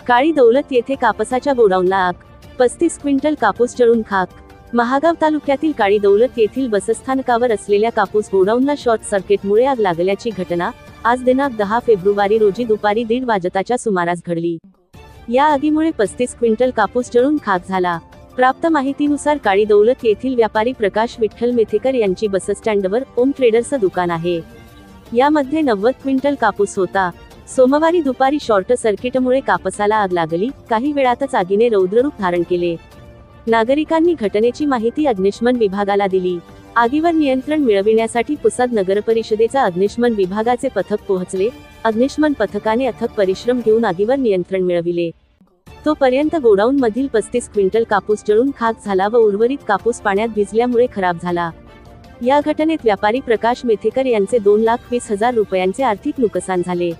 काळी दौलत येथे कापसाच्या गोडाऊनला आग, 35 क्विंटल कापूस जळून खाक। महागाव तालुक्यातील काळी दौलत येथील बसस्थानकावर असलेल्या कापूस गोडाऊनला शॉर्ट सर्किटमुळे आग लागल्याची घटना आज दिनांक 10 फेब्रुवारी रोजी दुपारी 1:30 वाजताच्या सुमारास घडली। या आगीमुळे 35 क्विंटल कापूस जळून खाक झाला। प्राप्त माहितीनुसार काळी दौलत येथील व्यापारी प्रकाश विठ्ठल मेथेकर यांची बसस्टँडवर ओम ट्रेडर्सचं दुकान आहे। यामध्ये 90 क्विंटल कापूस होता। सोमवारी दुपारी शॉर्ट सर्किटमुळे कापसाला आग लागली। काही वेळातच आगीने रौद्ररूप धारण केले। नागरिकांनी घटनेची माहिती अग्निशमन विभागाला दिली। आगीवर नियंत्रण मिळविण्यासाठी पुसद नगरपरिषदेचा अग्निशमन विभागाचे पथक पोहोचले। अग्निशमन पथकाने अथक परिश्रम घेऊन आगीवर नियंत्रण मिळविले। तोपर्यंत गोडाऊन मधील 35 क्विंटल कापूस जळून खाक झाला व उर्वरित कापूस पाण्यात भिजल्यामुळे खराब झाला। या घटनेत व्यापारी प्रकाश मेथेकर यांचे 2,20,000 रुपयांचे आर्थिक नुकसान झाले।